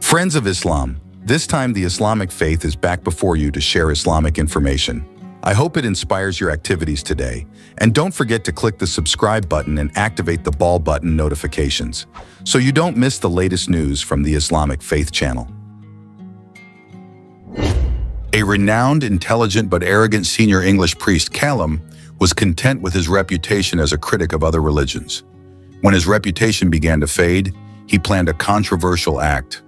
Friends of Islam, this time the Islamic faith is back before you to share Islamic information. I hope it inspires your activities today, and don't forget to click the subscribe button and activate the bell button notifications so you don't miss the latest news from the Islamic Faith channel. A renowned, intelligent but arrogant senior English priest, Kalam, was content with his reputation as a critic of other religions. When his reputation began to fade, he planned a controversial act,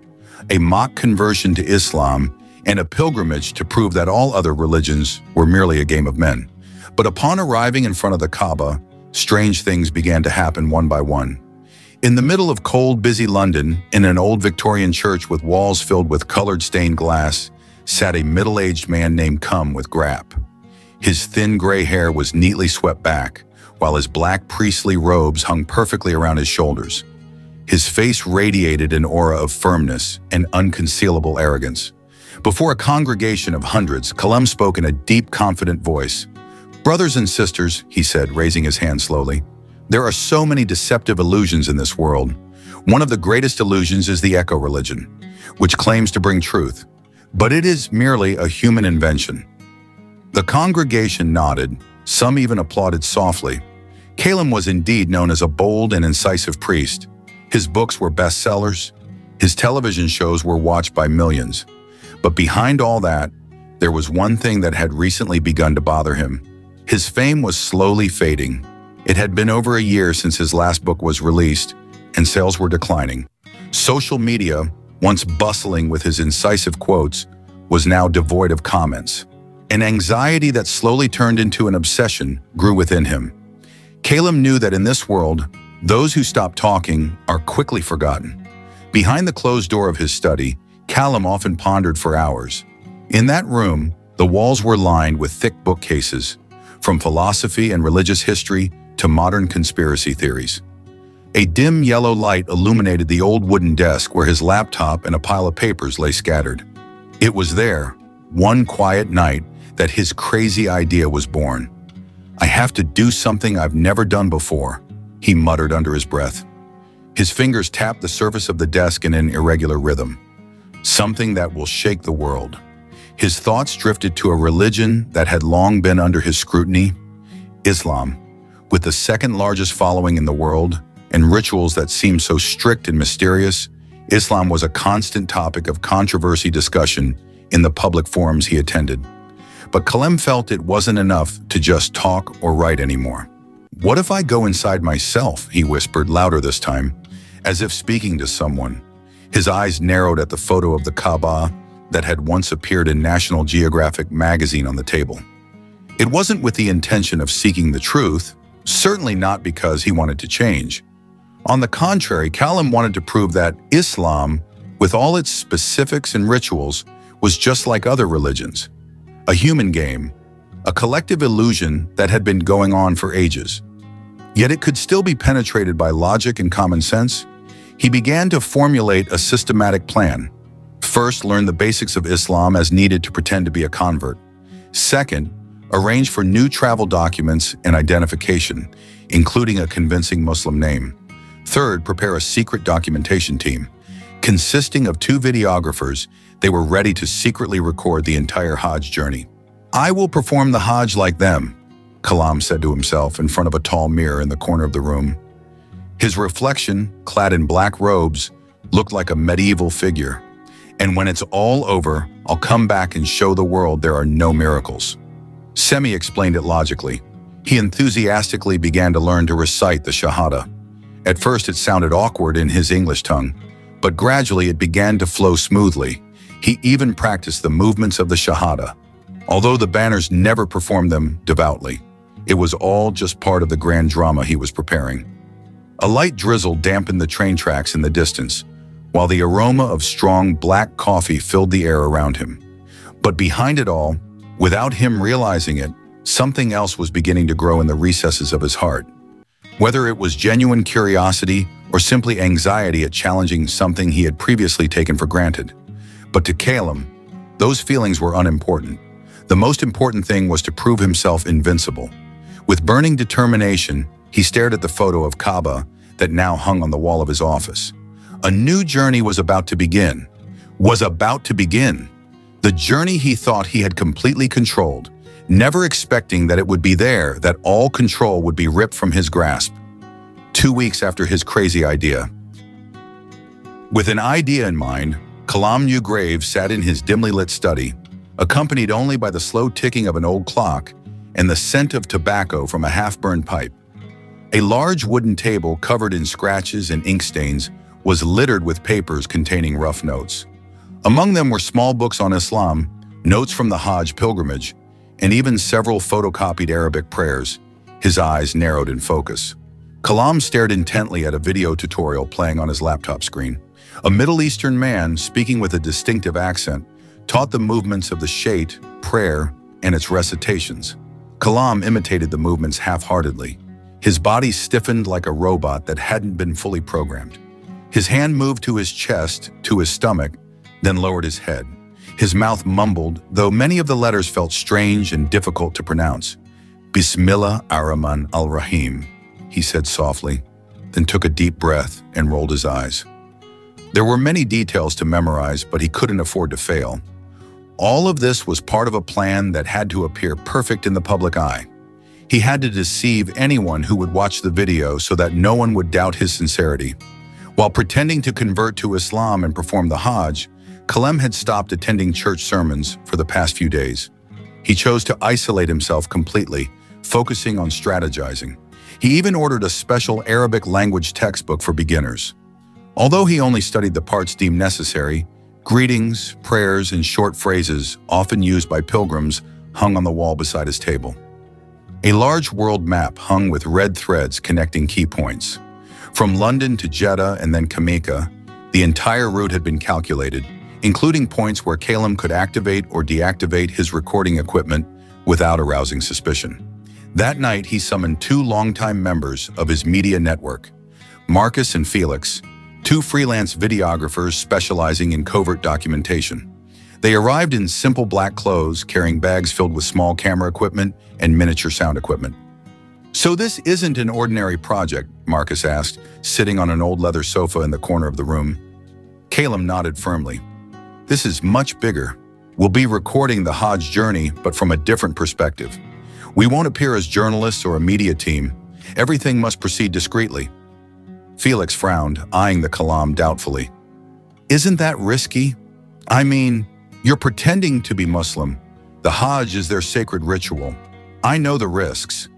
a mock conversion to Islam, and a pilgrimage to prove that all other religions were merely a game of men. But upon arriving in front of the Kaaba, strange things began to happen one by one. In the middle of cold, busy London, in an old Victorian church with walls filled with colored stained glass, sat a middle-aged man named Cum with Grap. His thin gray hair was neatly swept back, while his black priestly robes hung perfectly around his shoulders. His face radiated an aura of firmness and unconcealable arrogance. Before a congregation of hundreds, Kalam spoke in a deep, confident voice. "Brothers and sisters," he said, raising his hand slowly, "there are so many deceptive illusions in this world. One of the greatest illusions is the eco-religion, which claims to bring truth, but it is merely a human invention." The congregation nodded, some even applauded softly. Kalam was indeed known as a bold and incisive priest. His books were bestsellers. His television shows were watched by millions. But behind all that, there was one thing that had recently begun to bother him. His fame was slowly fading. It had been over a year since his last book was released, and sales were declining. Social media, once bustling with his incisive quotes, was now devoid of comments. An anxiety that slowly turned into an obsession grew within him. Kalam knew that in this world, those who stop talking are quickly forgotten. Behind the closed door of his study, Kalam often pondered for hours. In that room, the walls were lined with thick bookcases, from philosophy and religious history to modern conspiracy theories. A dim yellow light illuminated the old wooden desk where his laptop and a pile of papers lay scattered. It was there, one quiet night, that his crazy idea was born. "I have to do something I've never done before," he muttered under his breath. His fingers tapped the surface of the desk in an irregular rhythm. "Something that will shake the world." His thoughts drifted to a religion that had long been under his scrutiny, Islam. With the second largest following in the world and rituals that seemed so strict and mysterious, Islam was a constant topic of controversy discussion in the public forums he attended. But Kalam felt it wasn't enough to just talk or write anymore. "What if I go inside myself?" he whispered, louder this time, as if speaking to someone. His eyes narrowed at the photo of the Kaaba that had once appeared in National Geographic magazine on the table. It wasn't with the intention of seeking the truth, certainly not because he wanted to change. On the contrary, Kalam wanted to prove that Islam, with all its specifics and rituals, was just like other religions. A human game, a collective illusion that had been going on for ages. Yet it could still be penetrated by logic and common sense. He began to formulate a systematic plan. First, learn the basics of Islam as needed to pretend to be a convert. Second, arrange for new travel documents and identification, including a convincing Muslim name. Third, prepare a secret documentation team. Consisting of 2 videographers, they were ready to secretly record the entire Hajj journey. "I will perform the Hajj like them," Kalam said to himself in front of a tall mirror in the corner of the room. His reflection, clad in black robes, looked like a medieval figure. "And when it's all over, I'll come back and show the world there are no miracles." Semi explained it logically. He enthusiastically began to learn to recite the Shahada. At first it sounded awkward in his English tongue, but gradually it began to flow smoothly. He even practiced the movements of the Shahada, although the banners never performed them devoutly. It was all just part of the grand drama he was preparing. A light drizzle dampened the train tracks in the distance, while the aroma of strong black coffee filled the air around him. But behind it all, without him realizing it, something else was beginning to grow in the recesses of his heart. Whether it was genuine curiosity or simply anxiety at challenging something he had previously taken for granted. But to Kalam, those feelings were unimportant. The most important thing was to prove himself invincible. With burning determination, he stared at the photo of Kaaba that now hung on the wall of his office. A new journey was about to begin. The journey he thought he had completely controlled, never expecting that it would be there, that all control would be ripped from his grasp. 2 weeks after his crazy idea. With an idea in mind, Kalam Newgrave sat in his dimly lit study, accompanied only by the slow ticking of an old clock and the scent of tobacco from a half-burned pipe. A large wooden table covered in scratches and ink stains was littered with papers containing rough notes. Among them were small books on Islam, notes from the Hajj pilgrimage, and even several photocopied Arabic prayers. His eyes narrowed in focus. Kalam stared intently at a video tutorial playing on his laptop screen. A Middle Eastern man, speaking with a distinctive accent, taught the movements of the Shait, prayer, and its recitations. Kalam imitated the movements half-heartedly. His body stiffened like a robot that hadn't been fully programmed. His hand moved to his chest, to his stomach, then lowered his head. His mouth mumbled, though many of the letters felt strange and difficult to pronounce. Bismillah ar-Rahman al-Rahim, he said softly, then took a deep breath and rolled his eyes. There were many details to memorize, but he couldn't afford to fail. All of this was part of a plan that had to appear perfect in the public eye. He had to deceive anyone who would watch the video so that no one would doubt his sincerity. While pretending to convert to Islam and perform the Hajj, Kalam had stopped attending church sermons for the past few days. He chose to isolate himself completely, focusing on strategizing. He even ordered a special Arabic language textbook for beginners. Although he only studied the parts deemed necessary, greetings, prayers, and short phrases, often used by pilgrims, hung on the wall beside his table. A large world map hung with red threads connecting key points. From London to Jeddah and then Kamika, the entire route had been calculated, including points where Kalam could activate or deactivate his recording equipment without arousing suspicion. That night, he summoned 2 longtime members of his media network, Marcus and Felix, 2 freelance videographers specializing in covert documentation. They arrived in simple black clothes, carrying bags filled with small camera equipment and miniature sound equipment. "So this isn't an ordinary project?" Marcus asked, sitting on an old leather sofa in the corner of the room. Kalam nodded firmly. "This is much bigger. We'll be recording the Hajj journey, but from a different perspective. We won't appear as journalists or a media team. Everything must proceed discreetly." Felix frowned, eyeing the Kalam doubtfully. "Isn't that risky? I mean, you're pretending to be Muslim. The Hajj is their sacred ritual. I know the risks."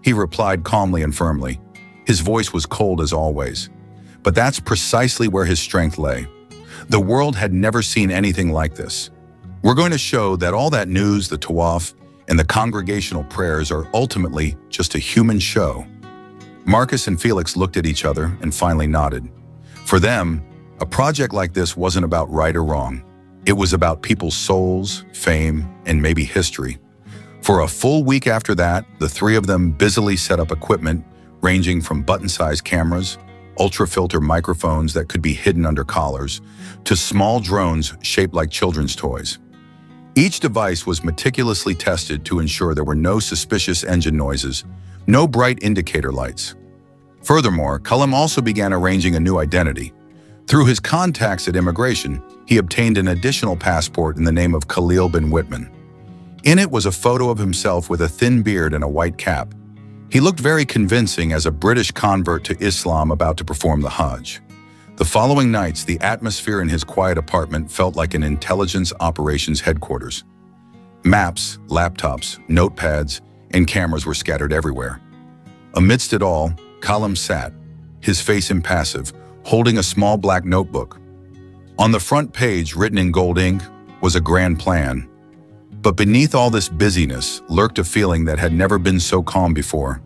He replied calmly and firmly. His voice was cold as always. But that's precisely where his strength lay. The world had never seen anything like this. "We're going to show that all that news, the tawaf, and the congregational prayers are ultimately just a human show." Marcus and Felix looked at each other and finally nodded. For them, a project like this wasn't about right or wrong. It was about people's souls, fame, and maybe history. For a full week after that, the 3 of them busily set up equipment ranging from button-sized cameras, ultra-filter microphones that could be hidden under collars, to small drones shaped like children's toys. Each device was meticulously tested to ensure there were no suspicious engine noises, no bright indicator lights. Furthermore, Kalam also began arranging a new identity. Through his contacts at immigration, he obtained an additional passport in the name of Khalil bin Whitman. In it was a photo of himself with a thin beard and a white cap. He looked very convincing as a British convert to Islam about to perform the Hajj. The following nights, the atmosphere in his quiet apartment felt like an intelligence operations headquarters. Maps, laptops, notepads, and cameras were scattered everywhere. Amidst it all, Kalam sat, his face impassive, holding a small black notebook. On the front page, written in gold ink, was a grand plan. But beneath all this busyness lurked a feeling that had never been so calm before,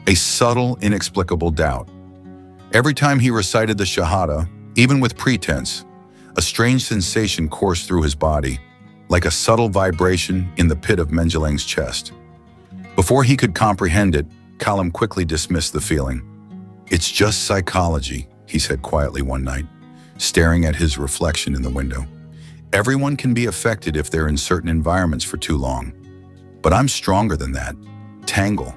a subtle, inexplicable doubt. Every time he recited the Shahada, even with pretense, a strange sensation coursed through his body, like a subtle vibration in the pit of Menjeleng's chest. Before he could comprehend it, Kalam quickly dismissed the feeling. "It's just psychology," he said quietly one night, staring at his reflection in the window. "Everyone can be affected if they're in certain environments for too long. But I'm stronger than that. Tangle."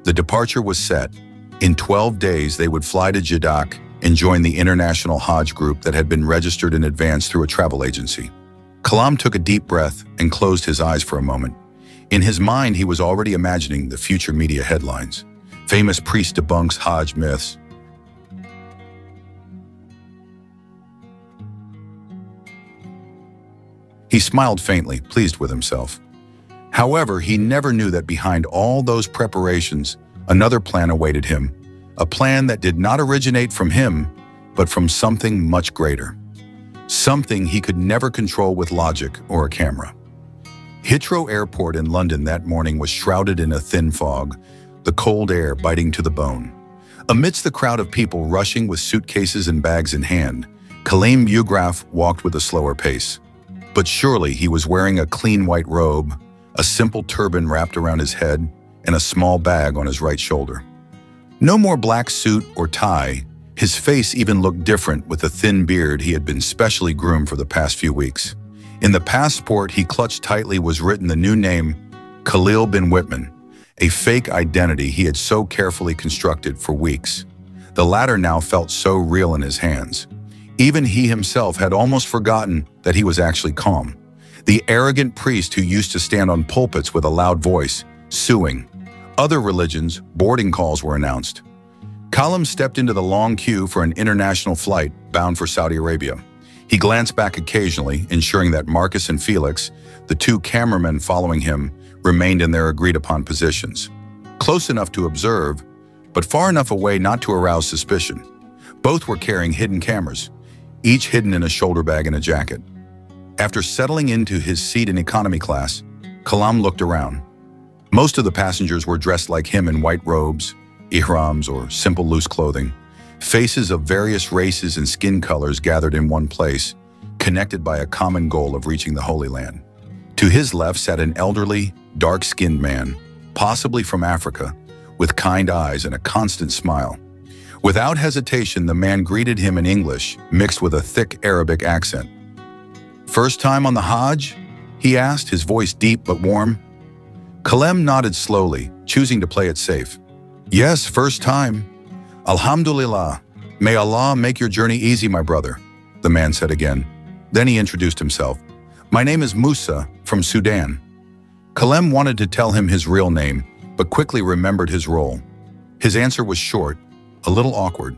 The departure was set. In 12 days, they would fly to Jeddah and joined the international Hajj group that had been registered in advance through a travel agency. Kalam took a deep breath and closed his eyes for a moment. In his mind, he was already imagining the future media headlines. Famous priest debunks Hajj myths. He smiled faintly, pleased with himself. However, he never knew that behind all those preparations, another plan awaited him, a plan that did not originate from him, but from something much greater. Something he could never control with logic or a camera. Heathrow Airport in London that morning was shrouded in a thin fog, the cold air biting to the bone. Amidst the crowd of people rushing with suitcases and bags in hand, Kalam Bugraf walked with a slower pace. But surely he was wearing a clean white robe, a simple turban wrapped around his head, and a small bag on his right shoulder. No more black suit or tie. His face even looked different with the thin beard he had been specially groomed for the past few weeks. In the passport he clutched tightly was written the new name, Khalil bin Whitman, a fake identity he had so carefully constructed for weeks. The latter now felt so real in his hands. Even he himself had almost forgotten that he was actually calm. The arrogant priest who used to stand on pulpits with a loud voice, suing. Other religions, boarding calls were announced. Kalam stepped into the long queue for an international flight bound for Saudi Arabia. He glanced back occasionally, ensuring that Marcus and Felix, the two cameramen following him, remained in their agreed-upon positions. Close enough to observe, but far enough away not to arouse suspicion. Both were carrying hidden cameras, each hidden in a shoulder bag and a jacket. After settling into his seat in economy class, Kalam looked around. Most of the passengers were dressed like him in white robes, ihrams, or simple loose clothing. Faces of various races and skin colors gathered in one place, connected by a common goal of reaching the Holy Land. To his left sat an elderly, dark-skinned man, possibly from Africa, with kind eyes and a constant smile. Without hesitation, the man greeted him in English, mixed with a thick Arabic accent. "First time on the Hajj?" he asked, his voice deep but warm. Kalam nodded slowly, choosing to play it safe. "Yes, first time. Alhamdulillah. May Allah make your journey easy, my brother," the man said again. Then he introduced himself. "My name is Musa, from Sudan." Kalam wanted to tell him his real name, but quickly remembered his role. His answer was short, a little awkward.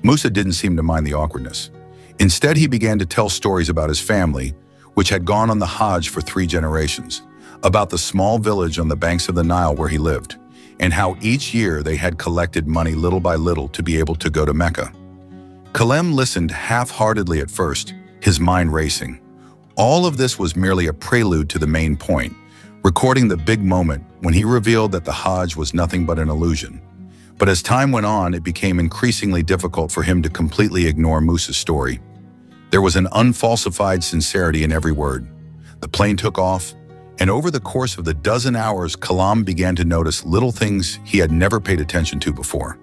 Musa didn't seem to mind the awkwardness. Instead, he began to tell stories about his family, which had gone on the Hajj for 3 generations, about the small village on the banks of the Nile where he lived, and how each year they had collected money little by little to be able to go to Mecca. Kalam listened half-heartedly at first, his mind racing. All of this was merely a prelude to the main point, recording the big moment when he revealed that the Hajj was nothing but an illusion. But as time went on, it became increasingly difficult for him to completely ignore Musa's story. There was an unfalsified sincerity in every word. The plane took off, and over the course of the dozen hours, Kalam began to notice little things he had never paid attention to before.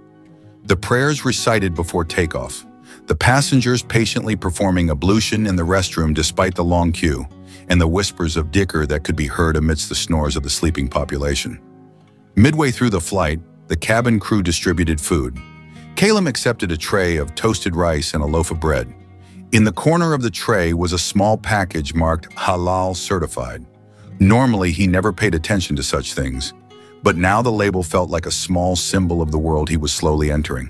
The prayers recited before takeoff, the passengers patiently performing ablution in the restroom despite the long queue, and the whispers of dhikr that could be heard amidst the snores of the sleeping population. Midway through the flight, the cabin crew distributed food. Kalam accepted a tray of toasted rice and a loaf of bread. In the corner of the tray was a small package marked Halal Certified. Normally, he never paid attention to such things, but now the label felt like a small symbol of the world he was slowly entering.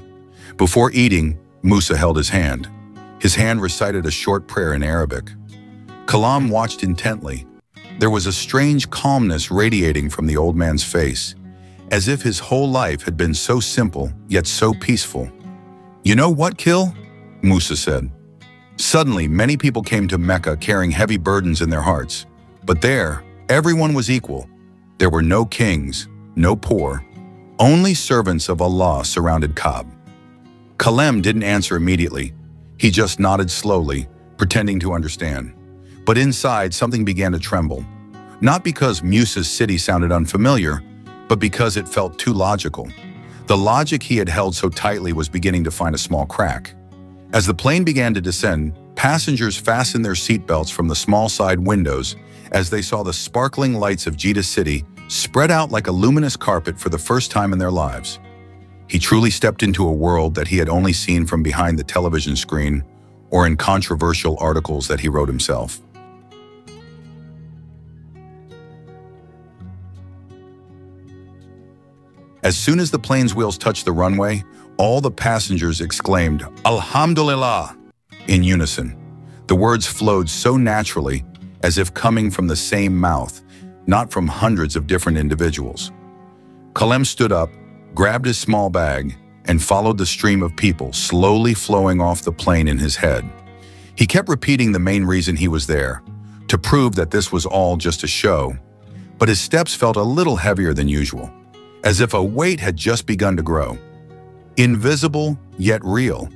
Before eating, Musa held his hand. His hand recited a short prayer in Arabic. Kalam watched intently. There was a strange calmness radiating from the old man's face, as if his whole life had been so simple, yet so peaceful. "You know what, Kil?" Musa said. Suddenly, many people came to Mecca carrying heavy burdens in their hearts. But there, everyone was equal. There were no kings, no poor. Only servants of Allah surrounded Kaaba. Kalam didn't answer immediately. He just nodded slowly, pretending to understand. But inside, something began to tremble. Not because Musa's city sounded unfamiliar, but because it felt too logical. The logic he had held so tightly was beginning to find a small crack. As the plane began to descend, passengers fastened their seatbelts from the small side windows as they saw the sparkling lights of Jeddah city spread out like a luminous carpet for the first time in their lives. He truly stepped into a world that he had only seen from behind the television screen or in controversial articles that he wrote himself. As soon as the plane's wheels touched the runway, all the passengers exclaimed, "Alhamdulillah!" in unison. The words flowed so naturally, as if coming from the same mouth, not from hundreds of different individuals. Kalam stood up, grabbed his small bag, and followed the stream of people slowly flowing off the plane in his head. He kept repeating the main reason he was there, to prove that this was all just a show, but his steps felt a little heavier than usual, as if a weight had just begun to grow. Invisible, yet real.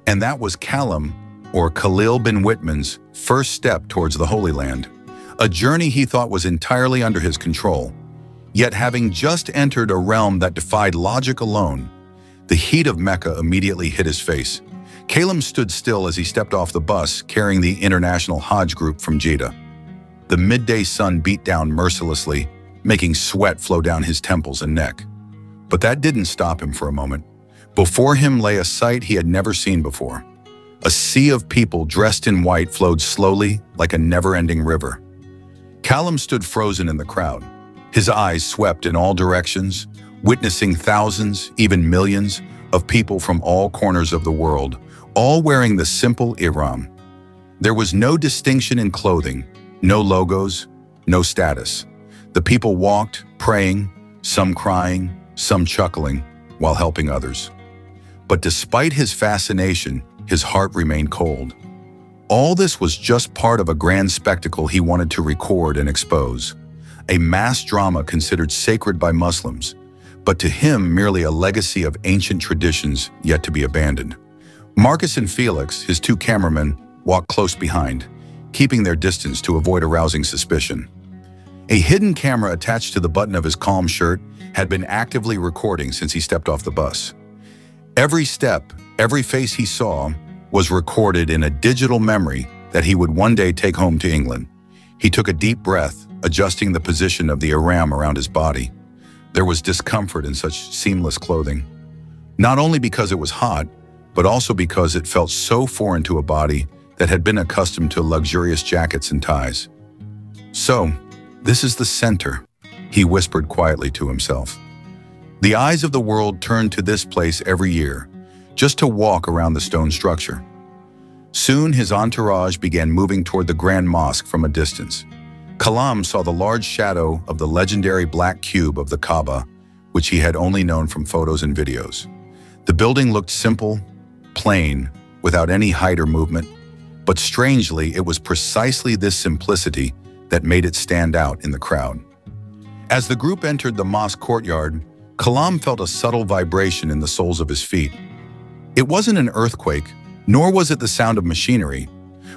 And that was Kalam, or Khalil bin Whitman's, first step towards the Holy Land, a journey he thought was entirely under his control. Yet having just entered a realm that defied logic alone, the heat of Mecca immediately hit his face. Kalam stood still as he stepped off the bus carrying the international Hajj group from Jeddah. The midday sun beat down mercilessly, making sweat flow down his temples and neck. But that didn't stop him for a moment. Before him lay a sight he had never seen before. A sea of people dressed in white flowed slowly like a never-ending river. Kalam stood frozen in the crowd. His eyes swept in all directions, witnessing thousands, even millions, of people from all corners of the world, all wearing the simple ihram. There was no distinction in clothing, no logos, no status. The people walked, praying, some crying, some chuckling, while helping others. But despite his fascination, his heart remained cold. All this was just part of a grand spectacle he wanted to record and expose. A mass drama considered sacred by Muslims, but to him merely a legacy of ancient traditions yet to be abandoned. Marcus and Felix, his two cameramen, walked close behind, keeping their distance to avoid arousing suspicion. A hidden camera attached to the button of his calm shirt had been actively recording since he stepped off the bus. Every step, every face he saw was recorded in a digital memory that he would one day take home to England. He took a deep breath, adjusting the position of the ihram around his body. There was discomfort in such seamless clothing, not only because it was hot, but also because it felt so foreign to a body that had been accustomed to luxurious jackets and ties. "So, this is the center," he whispered quietly to himself. The eyes of the world turned to this place every year, just to walk around the stone structure. Soon his entourage began moving toward the Grand Mosque from a distance. Kalam saw the large shadow of the legendary black cube of the Kaaba, which he had only known from photos and videos. The building looked simple, plain, without any height or movement, but strangely it was precisely this simplicity that made it stand out in the crowd. As the group entered the mosque courtyard, Kalam felt a subtle vibration in the soles of his feet. It wasn't an earthquake, nor was it the sound of machinery.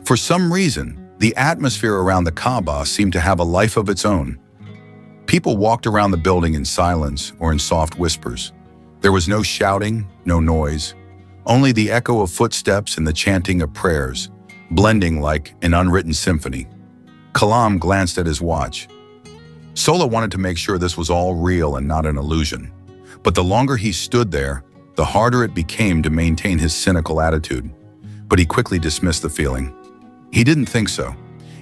For some reason, the atmosphere around the Kaaba seemed to have a life of its own. People walked around the building in silence or in soft whispers. There was no shouting, no noise, only the echo of footsteps and the chanting of prayers, blending like an unwritten symphony. Kalam glanced at his watch. Sola wanted to make sure this was all real and not an illusion. But the longer he stood there, the harder it became to maintain his cynical attitude. But he quickly dismissed the feeling. He didn't think so.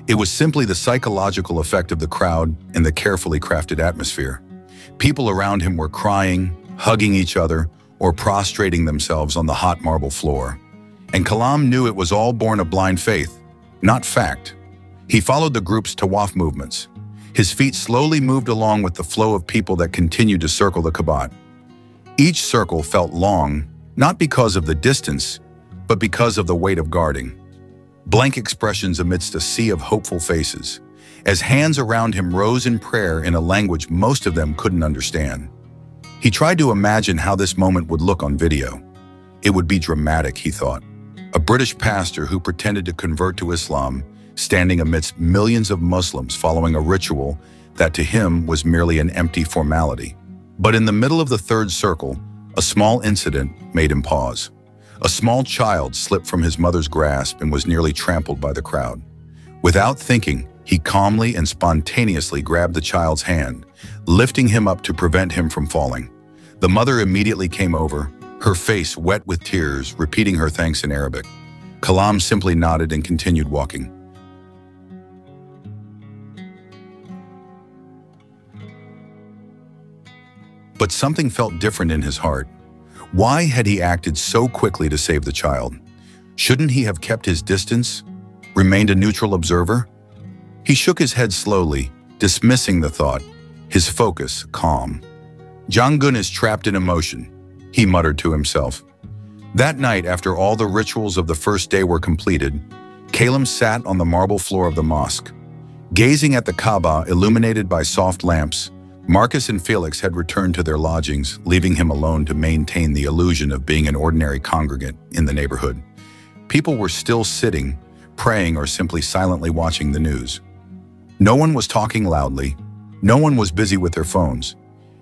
It was simply the psychological effect of the crowd and the carefully crafted atmosphere. People around him were crying, hugging each other, or prostrating themselves on the hot marble floor. And Kalam knew it was all born of blind faith, not fact. He followed the group's tawaf movements. His feet slowly moved along with the flow of people that continued to circle the Kaaba. Each circle felt long, not because of the distance, but because of the weight of guarding. Blank expressions amidst a sea of hopeful faces, as hands around him rose in prayer in a language most of them couldn't understand. He tried to imagine how this moment would look on video. It would be dramatic, he thought. A British pastor who pretended to convert to Islam, standing amidst millions of Muslims following a ritual that to him was merely an empty formality. But in the middle of the third circle, a small incident made him pause. A small child slipped from his mother's grasp and was nearly trampled by the crowd. Without thinking, he calmly and spontaneously grabbed the child's hand, lifting him up to prevent him from falling. The mother immediately came over, her face wet with tears, repeating her thanks in Arabic. Kalam simply nodded and continued walking. But something felt different in his heart. Why had he acted so quickly to save the child? Shouldn't he have kept his distance, remained a neutral observer? He shook his head slowly, dismissing the thought, his focus calm. Jangun is trapped in emotion, he muttered to himself. That night, after all the rituals of the first day were completed, Kalam sat on the marble floor of the mosque. Gazing at the Kaaba illuminated by soft lamps, Marcus and Felix had returned to their lodgings, leaving him alone to maintain the illusion of being an ordinary congregant in the neighborhood. People were still sitting, praying, or simply silently watching the news. No one was talking loudly. No one was busy with their phones.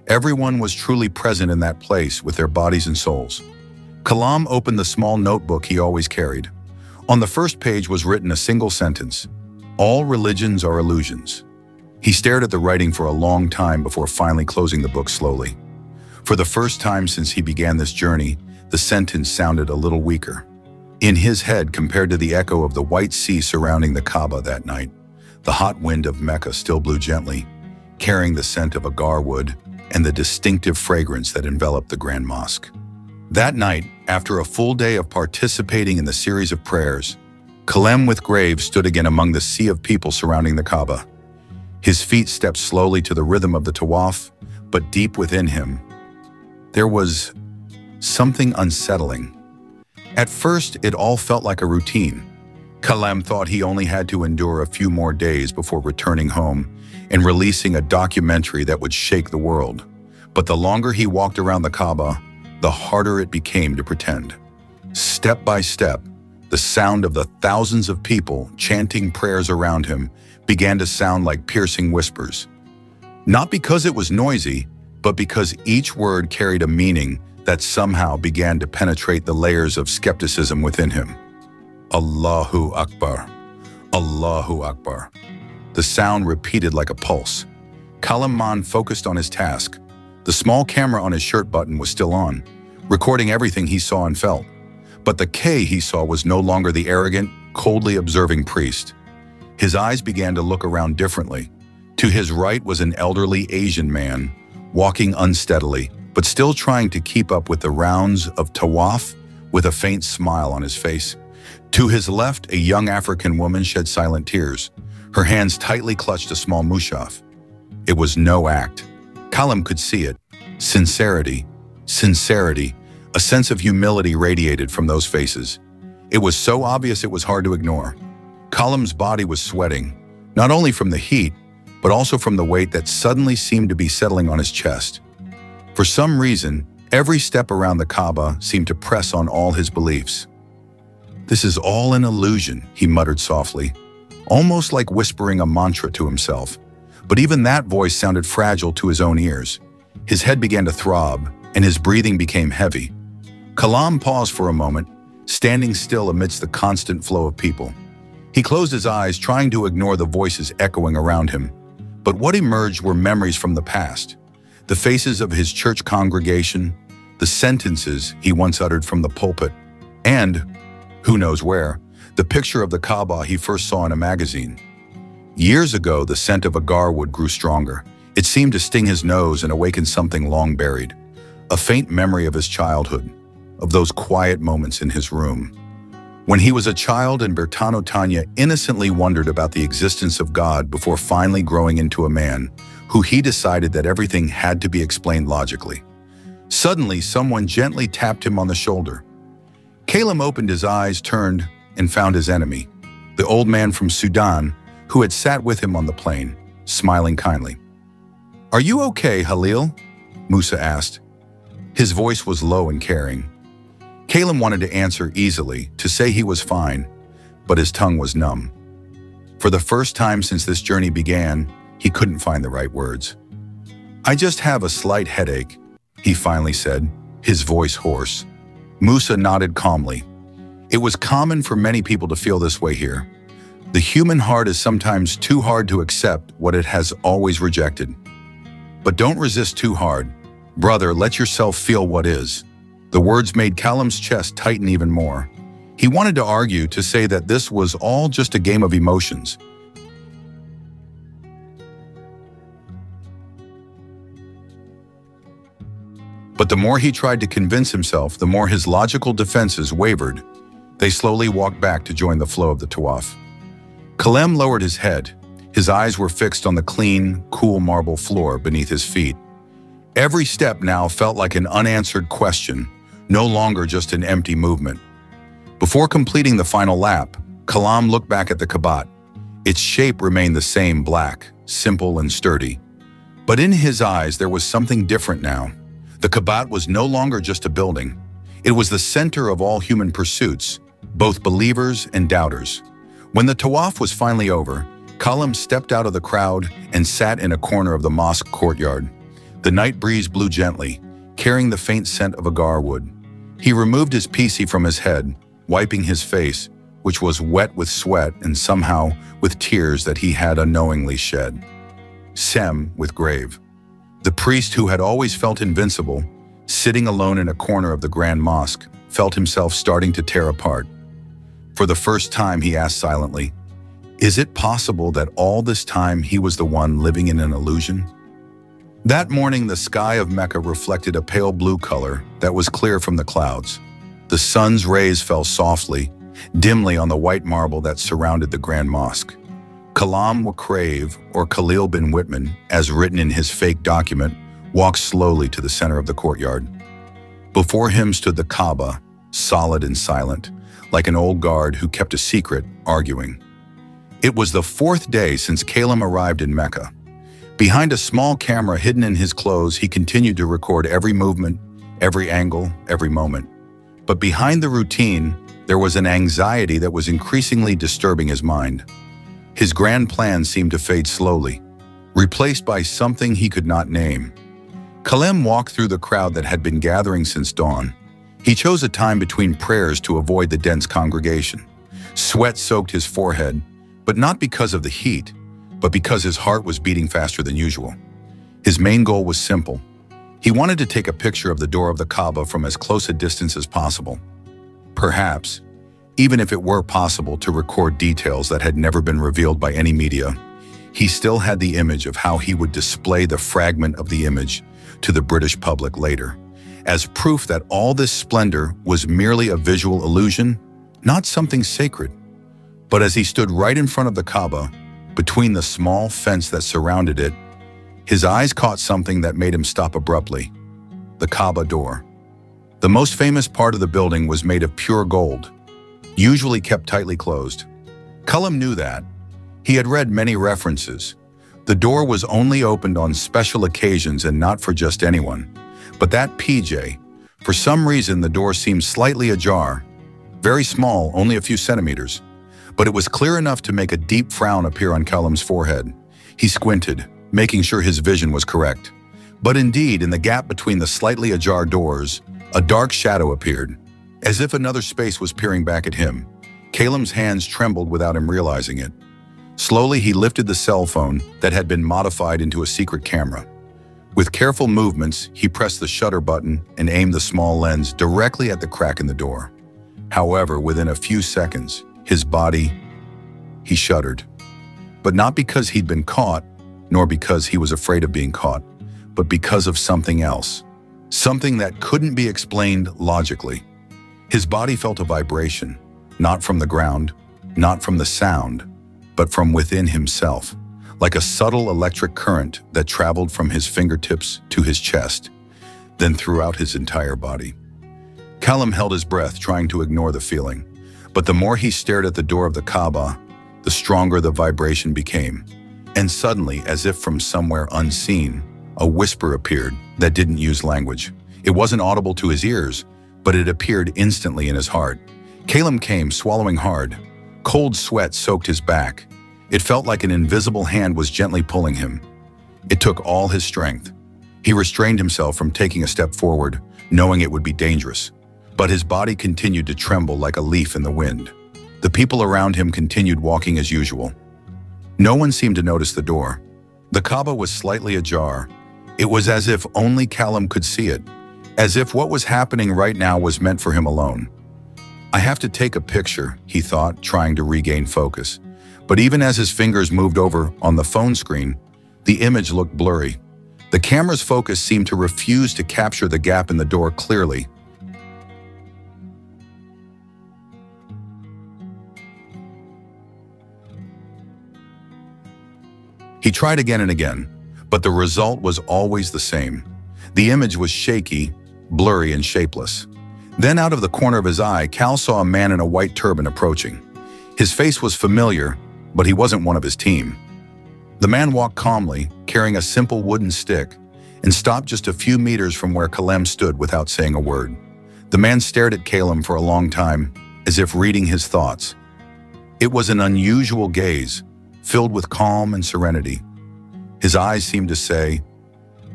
Everyone was truly present in that place with their bodies and souls. Kalam opened the small notebook he always carried. On the first page was written a single sentence: "All religions are illusions." He stared at the writing for a long time before finally closing the book slowly. For the first time since he began this journey, the sentence sounded a little weaker. In his head, compared to the echo of the white sea surrounding the Kaaba that night, the hot wind of Mecca still blew gently, carrying the scent of agar wood and the distinctive fragrance that enveloped the Grand Mosque. That night, after a full day of participating in the series of prayers, Kalam with Graves stood again among the sea of people surrounding the Kaaba. His feet stepped slowly to the rhythm of the tawaf, but deep within him, there was something unsettling. At first, it all felt like a routine. Kalam thought he only had to endure a few more days before returning home and releasing a documentary that would shake the world. But the longer he walked around the Kaaba, the harder it became to pretend. Step by step, the sound of the thousands of people chanting prayers around him began to sound like piercing whispers. Not because it was noisy, but because each word carried a meaning that somehow began to penetrate the layers of skepticism within him. Allahu Akbar, Allahu Akbar. The sound repeated like a pulse. Kalam focused on his task. The small camera on his shirt button was still on, recording everything he saw and felt. But the K he saw was no longer the arrogant, coldly observing priest. His eyes began to look around differently. To his right was an elderly Asian man, walking unsteadily, but still trying to keep up with the rounds of tawaf with a faint smile on his face. To his left, a young African woman shed silent tears. Her hands tightly clutched a small mushaf. It was no act. Kalam could see it. Sincerity, sincerity, a sense of humility radiated from those faces. It was so obvious it was hard to ignore. Kalam's body was sweating, not only from the heat, but also from the weight that suddenly seemed to be settling on his chest. For some reason, every step around the Kaaba seemed to press on all his beliefs. "This is all an illusion," he muttered softly, almost like whispering a mantra to himself. But even that voice sounded fragile to his own ears. His head began to throb, and his breathing became heavy. Kalam paused for a moment, standing still amidst the constant flow of people. He closed his eyes, trying to ignore the voices echoing around him. But what emerged were memories from the past. The faces of his church congregation, the sentences he once uttered from the pulpit, and, who knows where, the picture of the Kaaba he first saw in a magazine. Years ago, the scent of agar wood grew stronger. It seemed to sting his nose and awaken something long buried. A faint memory of his childhood, of those quiet moments in his room. When he was a child and Bertano Tanya innocently wondered about the existence of God before finally growing into a man who he decided that everything had to be explained logically. Suddenly, someone gently tapped him on the shoulder. Kalam opened his eyes, turned, and found his enemy, the old man from Sudan, who had sat with him on the plane, smiling kindly. "Are you okay, Halil?" Musa asked. His voice was low and caring. Kalam wanted to answer easily, to say he was fine, but his tongue was numb. For the first time since this journey began, he couldn't find the right words. "I just have a slight headache," he finally said, his voice hoarse. Musa nodded calmly. It was common for many people to feel this way here. The human heart is sometimes too hard to accept what it has always rejected. But don't resist too hard. "Brother, let yourself feel what is." The words made Callum's chest tighten even more. He wanted to argue, to say that this was all just a game of emotions. But the more he tried to convince himself, the more his logical defenses wavered. They slowly walked back to join the flow of the tawaf. Callum lowered his head. His eyes were fixed on the clean, cool marble floor beneath his feet. Every step now felt like an unanswered question, no longer just an empty movement. Before completing the final lap, Callum looked back at the Kaaba. Its shape remained the same, black, simple and sturdy. But in his eyes there was something different now. The Kaaba was no longer just a building. It was the center of all human pursuits, both believers and doubters. When the tawaf was finally over, Callum stepped out of the crowd and sat in a corner of the mosque courtyard. The night breeze blew gently, carrying the faint scent of agar wood. He removed his PC from his head, wiping his face, which was wet with sweat and somehow with tears that he had unknowingly shed. Sem, with grave. The priest who had always felt invincible, sitting alone in a corner of the grand mosque, felt himself starting to tear apart. For the first time, he asked silently, "Is it possible that all this time he was the one living in an illusion?" That morning, the sky of Mecca reflected a pale blue color that was clear from the clouds. The sun's rays fell softly, dimly on the white marble that surrounded the grand mosque. Callum Wakrave, or Khalil bin Whitman, as written in his fake document, walked slowly to the center of the courtyard. Before him stood the Kaaba, solid and silent, like an old guard who kept a secret, arguing. It was the 4th day since Callum arrived in Mecca. Behind a small camera hidden in his clothes, he continued to record every movement, every angle, every moment. But behind the routine, there was an anxiety that was increasingly disturbing his mind. His grand plan seemed to fade slowly, replaced by something he could not name. Callum walked through the crowd that had been gathering since dawn. He chose a time between prayers to avoid the dense congregation. Sweat soaked his forehead, but not because of the heat, but because his heart was beating faster than usual. His main goal was simple. He wanted to take a picture of the door of the Kaaba from as close a distance as possible. Perhaps, even if it were possible to record details that had never been revealed by any media, he still had the image of how he would display the fragment of the image to the British public later, as proof that all this splendor was merely a visual illusion, not something sacred. But as he stood right in front of the Kaaba, between the small fence that surrounded it, his eyes caught something that made him stop abruptly. The Kaaba door. The most famous part of the building was made of pure gold, usually kept tightly closed. Callum knew that. He had read many references. The door was only opened on special occasions and not for just anyone. But that PJ, for some reason the door seemed slightly ajar, very small, only a few centimeters. But it was clear enough to make a deep frown appear on Callum's forehead. He squinted, making sure his vision was correct. But indeed, in the gap between the slightly ajar doors, a dark shadow appeared, as if another space was peering back at him. Callum's hands trembled without him realizing it. Slowly, he lifted the cell phone that had been modified into a secret camera. With careful movements, he pressed the shutter button and aimed the small lens directly at the crack in the door. However, within a few seconds, he shuddered. But not because he'd been caught, nor because he was afraid of being caught, but because of something else. Something that couldn't be explained logically. His body felt a vibration, not from the ground, not from the sound, but from within himself, like a subtle electric current that traveled from his fingertips to his chest, then throughout his entire body. Callum held his breath, trying to ignore the feeling. But the more he stared at the door of the Kaaba, the stronger the vibration became. And suddenly, as if from somewhere unseen, a whisper appeared that didn't use language. It wasn't audible to his ears, but it appeared instantly in his heart. Callum came, swallowing hard. Cold sweat soaked his back. It felt like an invisible hand was gently pulling him. It took all his strength. He restrained himself from taking a step forward, knowing it would be dangerous. But his body continued to tremble like a leaf in the wind. The people around him continued walking as usual. No one seemed to notice the door. The Kaaba was slightly ajar, It was as if only Callum could see it, as if what was happening right now was meant for him alone. I have to take a picture, he thought, trying to regain focus. But even as his fingers moved over on the phone screen, the image looked blurry. The camera's focus seemed to refuse to capture the gap in the door clearly. He tried again and again, but the result was always the same. The image was shaky, blurry, and shapeless. Then out of the corner of his eye, Cal saw a man in a white turban approaching. His face was familiar, but he wasn't one of his team. The man walked calmly, carrying a simple wooden stick, and stopped just a few meters from where Callum stood without saying a word. The man stared at Callum for a long time, as if reading his thoughts. It was an unusual gaze, filled with calm and serenity. His eyes seemed to say,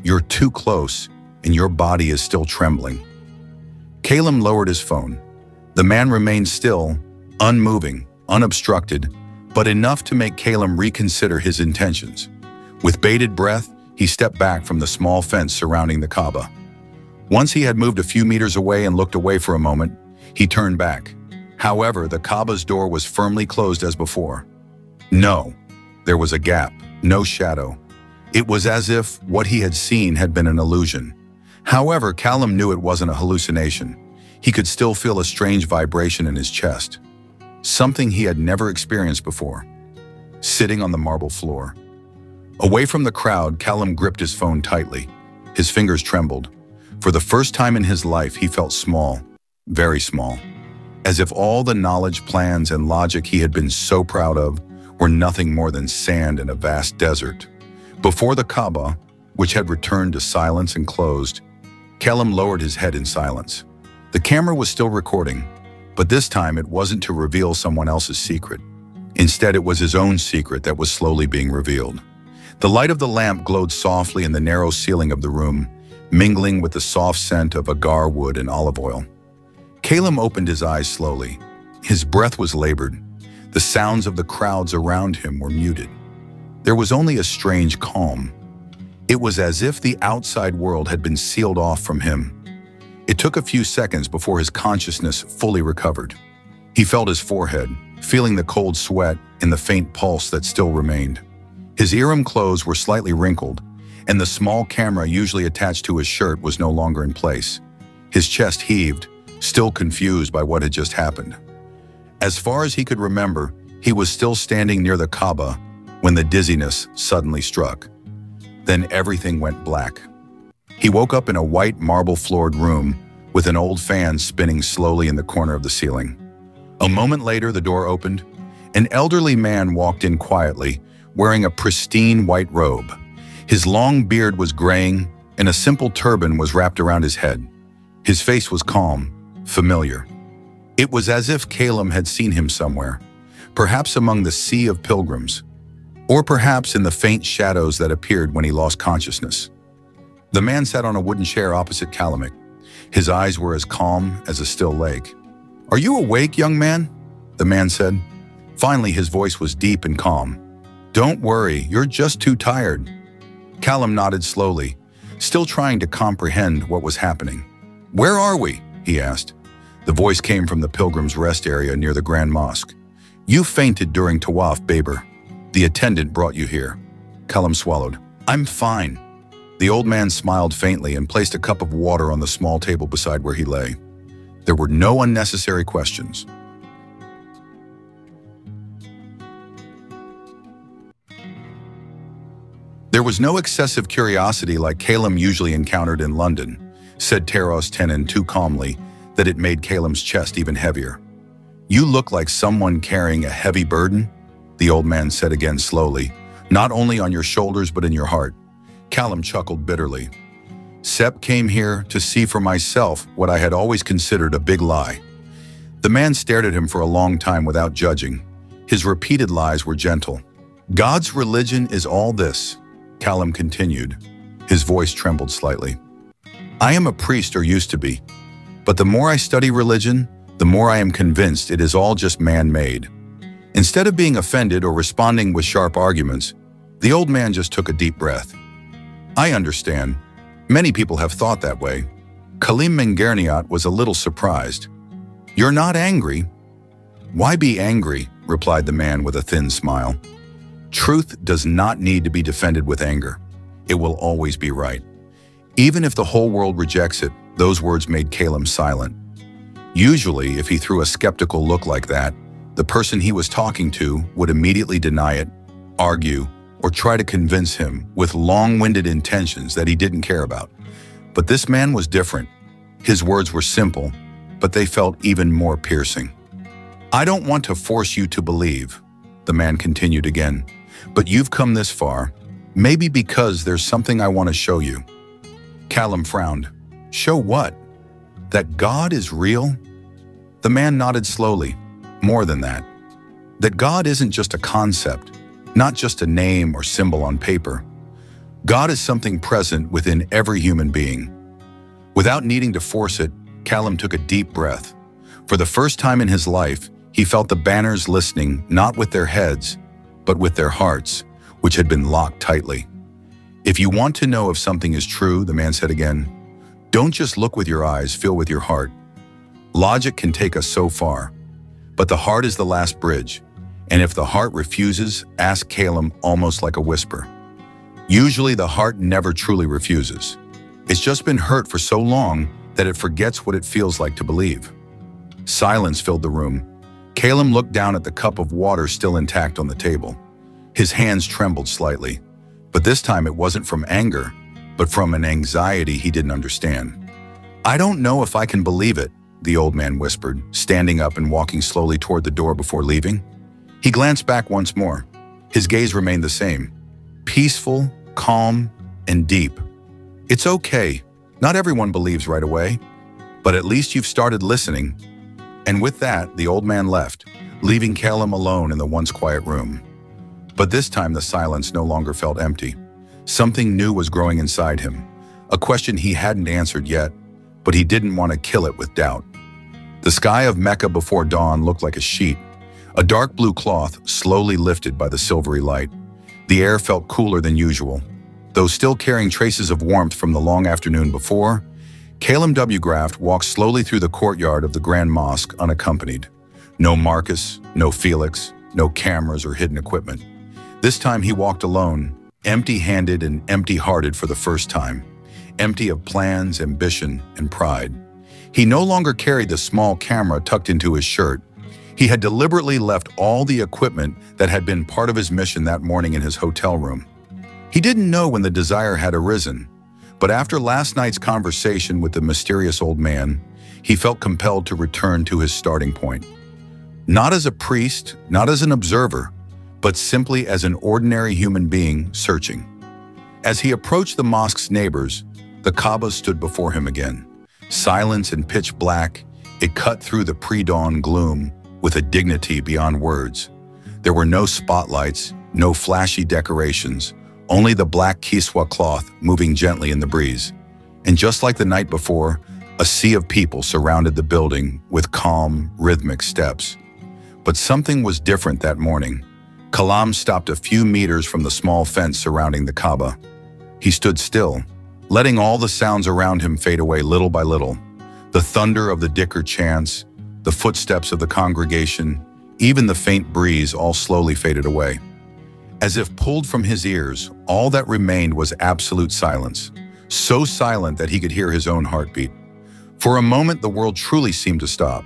"You're too close, and your body is still trembling." Callum lowered his phone. The man remained still, unmoving, unobstructed, but enough to make Callum reconsider his intentions. With bated breath, he stepped back from the small fence surrounding the Kaaba. Once he had moved a few meters away and looked away for a moment, he turned back. However, the Kaaba's door was firmly closed as before. No, there was a gap, no shadow. It was as if what he had seen had been an illusion. However, Callum knew it wasn't a hallucination. He could still feel a strange vibration in his chest, something he had never experienced before. Sitting on the marble floor. Away from the crowd, Callum gripped his phone tightly. His fingers trembled. For the first time in his life, he felt small, very small, as if all the knowledge, plans, and logic he had been so proud of were nothing more than sand in a vast desert. Before the Kaaba, which had returned to silence and closed, Callum lowered his head in silence. The camera was still recording, but this time it wasn't to reveal someone else's secret. Instead, it was his own secret that was slowly being revealed. The light of the lamp glowed softly in the narrow ceiling of the room, mingling with the soft scent of agar wood and olive oil. Callum opened his eyes slowly. His breath was labored. The sounds of the crowds around him were muted. There was only a strange calm. It was as if the outside world had been sealed off from him. It took a few seconds before his consciousness fully recovered. He felt his forehead, feeling the cold sweat and the faint pulse that still remained. His Iram clothes were slightly wrinkled, and the small camera usually attached to his shirt was no longer in place. His chest heaved, still confused by what had just happened. As far as he could remember, he was still standing near the Kaaba when the dizziness suddenly struck. Then everything went black. He woke up in a white marble-floored room with an old fan spinning slowly in the corner of the ceiling. A moment later, the door opened. An elderly man walked in quietly, wearing a pristine white robe. His long beard was graying, and a simple turban was wrapped around his head. His face was calm, familiar. It was as if Callum had seen him somewhere, perhaps among the sea of pilgrims, or perhaps in the faint shadows that appeared when he lost consciousness. The man sat on a wooden chair opposite Callum. His eyes were as calm as a still lake. "Are you awake, young man?" the man said. Finally, his voice was deep and calm. "Don't worry, you're just too tired." Callum nodded slowly, still trying to comprehend what was happening. "Where are we?" he asked. The voice came from the pilgrim's rest area near the Grand Mosque. "You fainted during Tawaf, Baber. The attendant brought you here." Callum swallowed. "I'm fine." The old man smiled faintly and placed a cup of water on the small table beside where he lay. There were no unnecessary questions. There was no excessive curiosity like Callum usually encountered in London, said Taros Tenon too calmly that it made Callum's chest even heavier. "You look like someone carrying a heavy burden," the old man said again slowly, "not only on your shoulders but in your heart." Callum chuckled bitterly. "Sepp came here to see for myself what I had always considered a big lie." The man stared at him for a long time without judging. His repeated lies were gentle. "God's religion is all this," Callum continued. His voice trembled slightly. "I am a priest, or used to be, but the more I study religion, the more I am convinced it is all just man-made." Instead of being offended or responding with sharp arguments, the old man just took a deep breath. I understand. Many people have thought that way. Kalim Mengerniat was a little surprised. You're not angry? Why be angry? Replied the man with a thin smile. Truth does not need to be defended with anger. It will always be right. Even if the whole world rejects it, those words made Kalim silent. Usually, if he threw a skeptical look like that, the person he was talking to would immediately deny it, argue, or try to convince him with long-winded intentions that he didn't care about. But this man was different. His words were simple, but they felt even more piercing. I don't want to force you to believe, the man continued again, but you've come this far, maybe because there's something I want to show you. Kalim frowned. Show what? That God is real? The man nodded slowly. More than that. That God isn't just a concept, not just a name or symbol on paper. God is something present within every human being. Without needing to force it, Kalim took a deep breath. For the first time in his life, he felt the banners listening not with their heads, but with their hearts, which had been locked tightly. If you want to know if something is true, the man said again, don't just look with your eyes, feel with your heart. Logic can take us so far, but the heart is the last bridge. And if the heart refuses, ask Kalim almost like a whisper. Usually the heart never truly refuses. It's just been hurt for so long that it forgets what it feels like to believe. Silence filled the room. Kalim looked down at the cup of water still intact on the table. His hands trembled slightly, but this time it wasn't from anger, but from an anxiety he didn't understand. I don't know if I can believe it, the old man whispered, standing up and walking slowly toward the door before leaving. He glanced back once more. His gaze remained the same, peaceful, calm, and deep. It's okay. Not everyone believes right away, but at least you've started listening. And with that, the old man left, leaving Kalim alone in the once quiet room. But this time the silence no longer felt empty. Something new was growing inside him, a question he hadn't answered yet, but he didn't want to kill it with doubt. The sky of Mecca before dawn looked like a sheet, a dark blue cloth slowly lifted by the silvery light. The air felt cooler than usual. Though still carrying traces of warmth from the long afternoon before, Kalim W. Graft walked slowly through the courtyard of the Grand Mosque unaccompanied. No Marcus, no Felix, no cameras or hidden equipment. This time he walked alone, empty-handed and empty-hearted for the first time, empty of plans, ambition, and pride. He no longer carried the small camera tucked into his shirt. He had deliberately left all the equipment that had been part of his mission that morning in his hotel room. He didn't know when the desire had arisen, but after last night's conversation with the mysterious old man, he felt compelled to return to his starting point. Not as a priest, not as an observer, but simply as an ordinary human being searching. As he approached the mosque's neighbors, the Kaaba stood before him again. Silence and pitch black, it cut through the pre-dawn gloom with a dignity beyond words. There were no spotlights, no flashy decorations, only the black kiswa cloth moving gently in the breeze. And just like the night before, a sea of people surrounded the building with calm, rhythmic steps. But something was different that morning. Kalam stopped a few meters from the small fence surrounding the Kaaba. He stood still, letting all the sounds around him fade away little by little. The thunder of the dhikr chants, the footsteps of the congregation, even the faint breeze all slowly faded away. As if pulled from his ears, all that remained was absolute silence, so silent that he could hear his own heartbeat. For a moment, the world truly seemed to stop.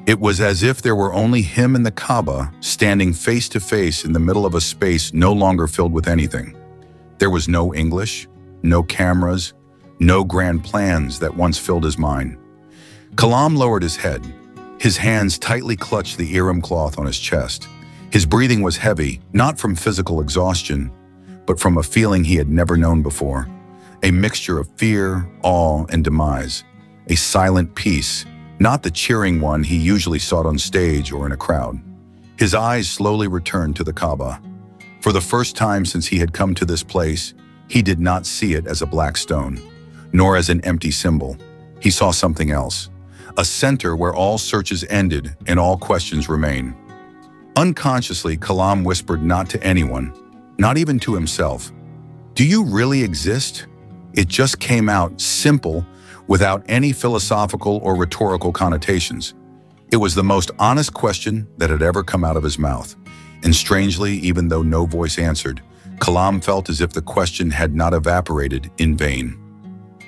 It was as if there were only him and the Kaaba standing face to face in the middle of a space no longer filled with anything. There was no English, no cameras, no grand plans that once filled his mind. Kalam lowered his head. His hands tightly clutched the Iram cloth on his chest. His breathing was heavy, not from physical exhaustion, but from a feeling he had never known before. A mixture of fear, awe, and demise. A silent peace, not the cheering one he usually sought on stage or in a crowd. His eyes slowly returned to the Kaaba. For the first time since he had come to this place, he did not see it as a black stone, nor as an empty symbol. He saw something else. A center where all searches ended and all questions remain. Unconsciously, Kalam whispered not to anyone, not even to himself. "Do you really exist?" It just came out simple, without any philosophical or rhetorical connotations. It was the most honest question that had ever come out of his mouth. And strangely, even though no voice answered, Kalam felt as if the question had not evaporated in vain.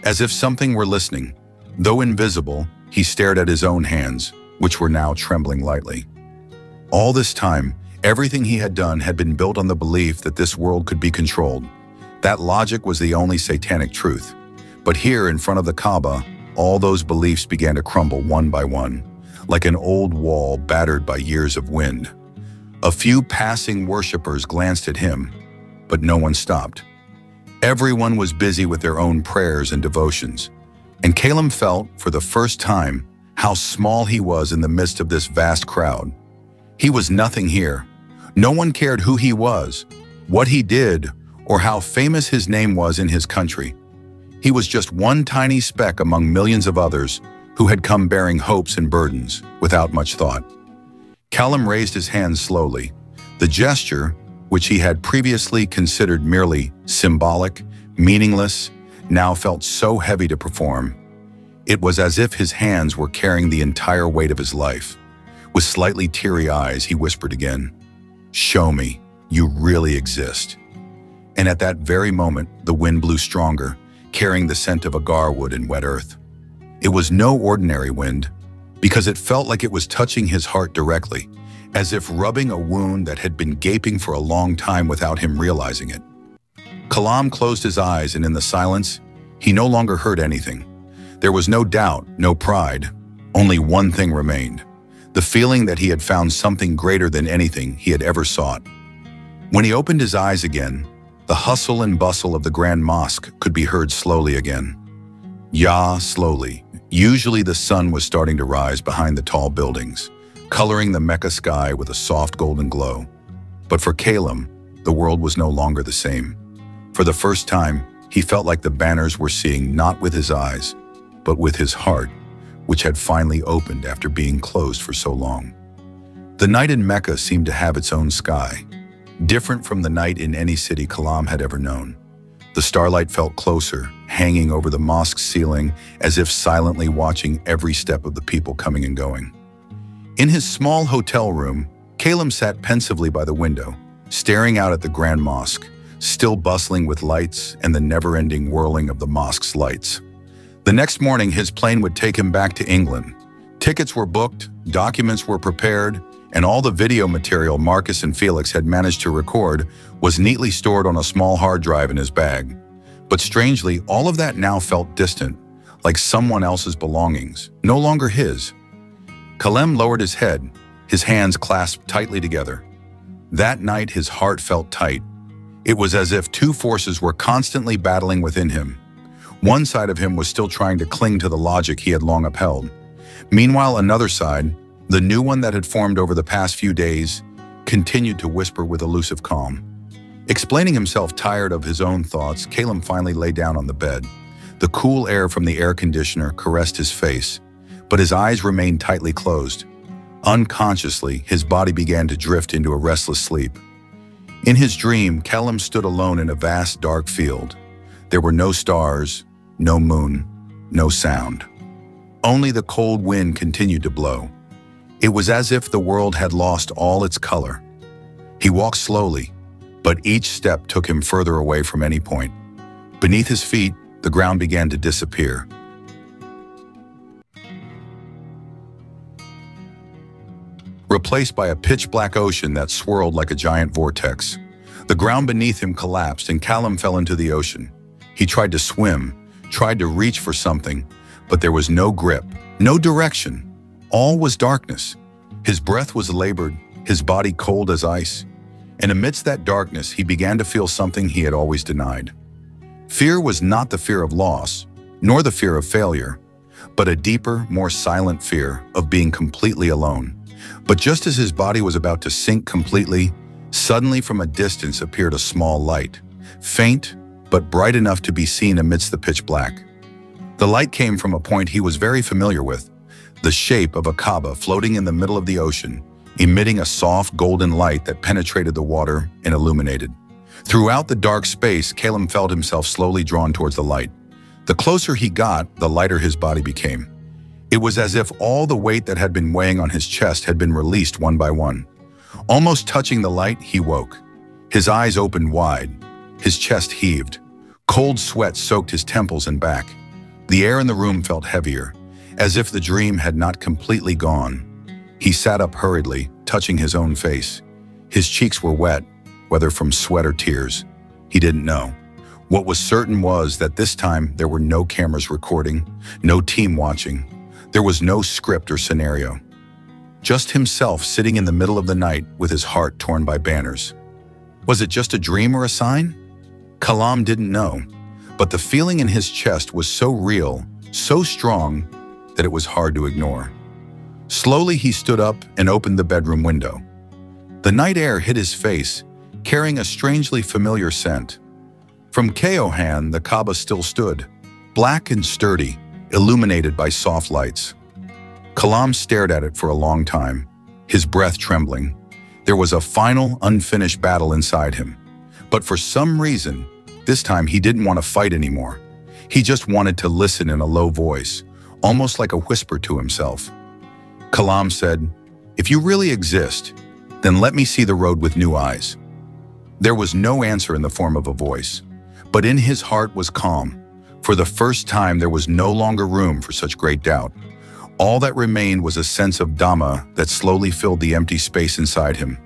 As if something were listening. Though invisible, he stared at his own hands, which were now trembling lightly. All this time, everything he had done had been built on the belief that this world could be controlled. That logic was the only satanic truth. But here, in front of the Kaaba, all those beliefs began to crumble one by one, like an old wall battered by years of wind. A few passing worshippers glanced at him, but no one stopped. Everyone was busy with their own prayers and devotions, and Kalam felt, for the first time, how small he was in the midst of this vast crowd. He was nothing here. No one cared who he was, what he did, or how famous his name was in his country. He was just one tiny speck among millions of others who had come bearing hopes and burdens without much thought. Kalam raised his hands slowly. The gesture, which he had previously considered merely symbolic, meaningless, now felt so heavy to perform. It was as if his hands were carrying the entire weight of his life. With slightly teary eyes, he whispered again, "Show me, you really exist." And at that very moment, the wind blew stronger, carrying the scent of agar wood and wet earth. It was no ordinary wind, because it felt like it was touching his heart directly, as if rubbing a wound that had been gaping for a long time without him realizing it. Kalam closed his eyes, and in the silence, he no longer heard anything. There was no doubt, no pride. Only one thing remained, the feeling that he had found something greater than anything he had ever sought. When he opened his eyes again, the hustle and bustle of the Grand Mosque could be heard slowly again. Slowly. Usually the sun was starting to rise behind the tall buildings, coloring the Mecca sky with a soft golden glow. But for Kalam, the world was no longer the same. For the first time, he felt like the banners were seeing not with his eyes, but with his heart, which had finally opened after being closed for so long. The night in Mecca seemed to have its own sky, different from the night in any city Kalam had ever known. The starlight felt closer, hanging over the mosque's ceiling as if silently watching every step of the people coming and going. In his small hotel room, Kalam sat pensively by the window, staring out at the Grand Mosque, still bustling with lights and the never-ending whirling of the mosque's lights. The next morning, his plane would take him back to England. Tickets were booked, documents were prepared, and all the video material Marcus and Felix had managed to record was neatly stored on a small hard drive in his bag. But strangely, all of that now felt distant, like someone else's belongings, no longer his. Kalam lowered his head, his hands clasped tightly together. That night, his heart felt tight. It was as if two forces were constantly battling within him. One side of him was still trying to cling to the logic he had long upheld. Meanwhile, another side, the new one that had formed over the past few days, continued to whisper with elusive calm. Explaining himself tired of his own thoughts, Kalam finally lay down on the bed. The cool air from the air conditioner caressed his face, but his eyes remained tightly closed. Unconsciously, his body began to drift into a restless sleep. In his dream, Kalam stood alone in a vast, dark field. There were no stars, no moon, no sound. Only the cold wind continued to blow. It was as if the world had lost all its color. He walked slowly, but each step took him further away from any point. Beneath his feet, the ground began to disappear. Replaced by a pitch-black ocean that swirled like a giant vortex. The ground beneath him collapsed and Kalam fell into the ocean. He tried to swim, tried to reach for something, but there was no grip, no direction. All was darkness. His breath was labored, his body cold as ice. And amidst that darkness, he began to feel something he had always denied. Fear was not the fear of loss, nor the fear of failure, but a deeper, more silent fear of being completely alone. But just as his body was about to sink completely, suddenly from a distance appeared a small light, faint, but bright enough to be seen amidst the pitch black. The light came from a point he was very familiar with, the shape of a Kaaba floating in the middle of the ocean, emitting a soft golden light that penetrated the water and illuminated. Throughout the dark space, Kalam felt himself slowly drawn towards the light. The closer he got, the lighter his body became. It was as if all the weight that had been weighing on his chest had been released one by one. Almost touching the light, he woke. His eyes opened wide. His chest heaved. Cold sweat soaked his temples and back. The air in the room felt heavier, as if the dream had not completely gone. He sat up hurriedly, touching his own face. His cheeks were wet, whether from sweat or tears. He didn't know. What was certain was that this time there were no cameras recording, no team watching. There was no script or scenario. Just himself sitting in the middle of the night with his heart torn by banners. Was it just a dream or a sign? Kalam didn't know, but the feeling in his chest was so real, so strong, that it was hard to ignore. Slowly he stood up and opened the bedroom window. The night air hit his face, carrying a strangely familiar scent. From Keohan, the Kaaba still stood, black and sturdy, illuminated by soft lights. Kalam stared at it for a long time, his breath trembling. There was a final, unfinished battle inside him. But for some reason, this time he didn't want to fight anymore. He just wanted to listen in a low voice, almost like a whisper to himself. Kalam said, "If you really exist, then let me see the road with new eyes." There was no answer in the form of a voice, but in his heart was calm. For the first time, there was no longer room for such great doubt. All that remained was a sense of Dhamma that slowly filled the empty space inside him,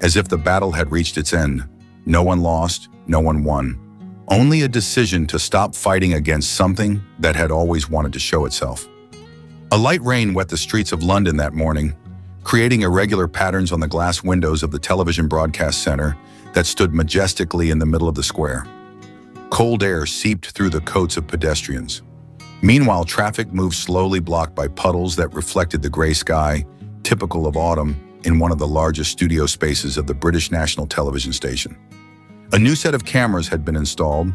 as if the battle had reached its end. No one lost, no one won. Only a decision to stop fighting against something that had always wanted to show itself. A light rain wet the streets of London that morning, creating irregular patterns on the glass windows of the television broadcast center that stood majestically in the middle of the square. Cold air seeped through the coats of pedestrians. Meanwhile, traffic moved slowly, blocked by puddles that reflected the gray sky, typical of autumn, in one of the largest studio spaces of the British national television station. A new set of cameras had been installed,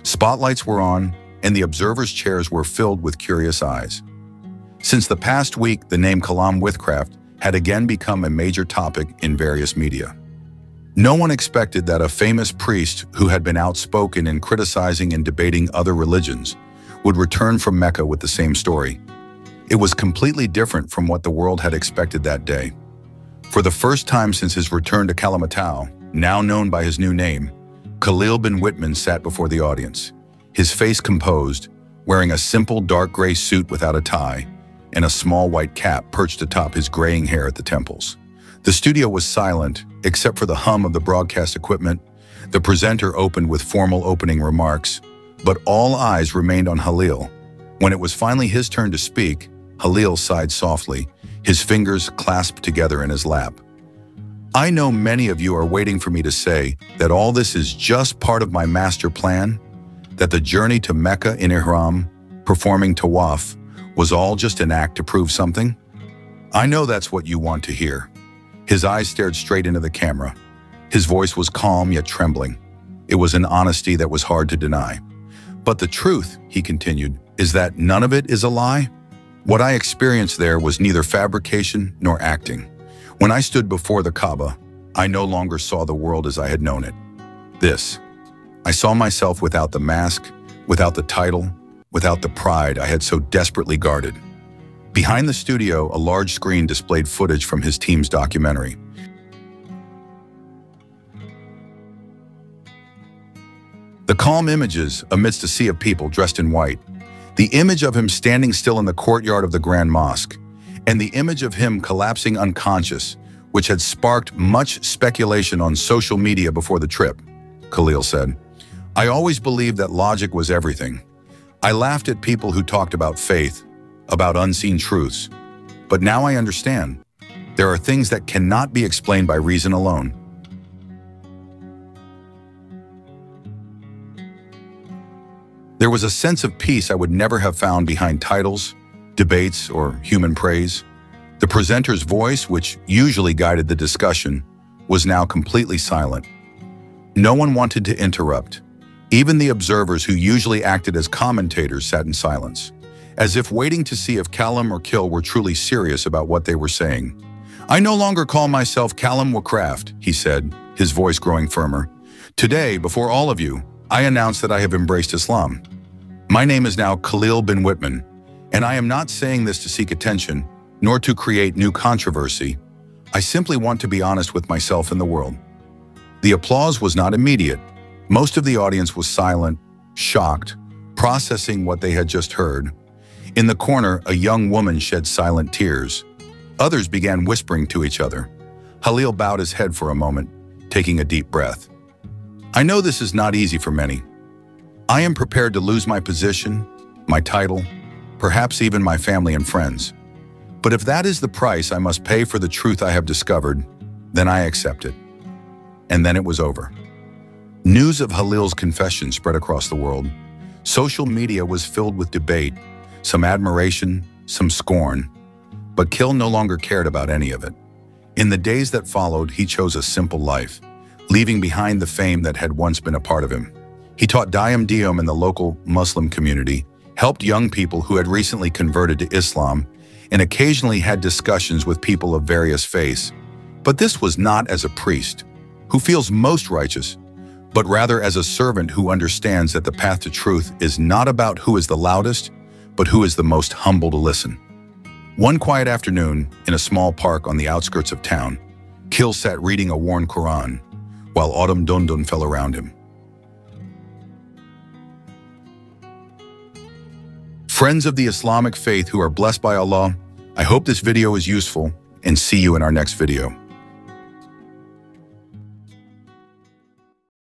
spotlights were on, and the observers' chairs were filled with curious eyes. Since the past week, the name Kalam Withcraft had again become a major topic in various media. No one expected that a famous priest who had been outspoken in criticizing and debating other religions would return from Mecca with the same story. It was completely different from what the world had expected that day. For the first time since his return to Kalimantan, now known by his new name, Khalil bin Whitman sat before the audience, his face composed, wearing a simple dark gray suit without a tie, and a small white cap perched atop his graying hair at the temples. The studio was silent, except for the hum of the broadcast equipment. The presenter opened with formal opening remarks, but all eyes remained on Halil. When it was finally his turn to speak, Halil sighed softly, his fingers clasped together in his lap. "I know many of you are waiting for me to say that all this is just part of my master plan, that the journey to Mecca in Ihram, performing Tawaf, was all just an act to prove something. I know that's what you want to hear." His eyes stared straight into the camera. His voice was calm yet trembling. It was an honesty that was hard to deny. "But the truth," he continued, "is that none of it is a lie. What I experienced there was neither fabrication nor acting. When I stood before the Kaaba, I no longer saw the world as I had known it. I saw myself without the mask, without the title, without the pride I had so desperately guarded." Behind the studio, a large screen displayed footage from his team's documentary. The calm images amidst a sea of people dressed in white, the image of him standing still in the courtyard of the Grand Mosque, and the image of him collapsing unconscious, which had sparked much speculation on social media before the trip, Khalil said. "I always believed that logic was everything. I laughed at people who talked about faith, about unseen truths. But now I understand. There are things that cannot be explained by reason alone." There was a sense of peace I would never have found behind titles, debates, or human praise. The presenter's voice, which usually guided the discussion, was now completely silent. No one wanted to interrupt. Even the observers who usually acted as commentators sat in silence, as if waiting to see if Kalam or Kil were truly serious about what they were saying. "I no longer call myself Callum Wacraft," he said, his voice growing firmer. "Today, before all of you, I announce that I have embraced Islam. My name is now Khalil bin Whitman, and I am not saying this to seek attention, nor to create new controversy. I simply want to be honest with myself and the world." The applause was not immediate. Most of the audience was silent, shocked, processing what they had just heard. In the corner, a young woman shed silent tears. Others began whispering to each other. Khalil bowed his head for a moment, taking a deep breath. "I know this is not easy for many. I am prepared to lose my position, my title, perhaps even my family and friends. But if that is the price I must pay for the truth I have discovered, then I accept it." And then it was over. News of Khalil's confession spread across the world. Social media was filled with debate, some admiration, some scorn. But Khalil no longer cared about any of it. In the days that followed, he chose a simple life, leaving behind the fame that had once been a part of him. He taught Diyam Diyam in the local Muslim community, helped young people who had recently converted to Islam, and occasionally had discussions with people of various faiths. But this was not as a priest, who feels most righteous, but rather as a servant who understands that the path to truth is not about who is the loudest, but who is the most humble to listen. One quiet afternoon, in a small park on the outskirts of town, Khalil sat reading a worn Quran, while autumn dundun fell around him. Friends of the Islamic faith who are blessed by Allah, I hope this video is useful, and see you in our next video.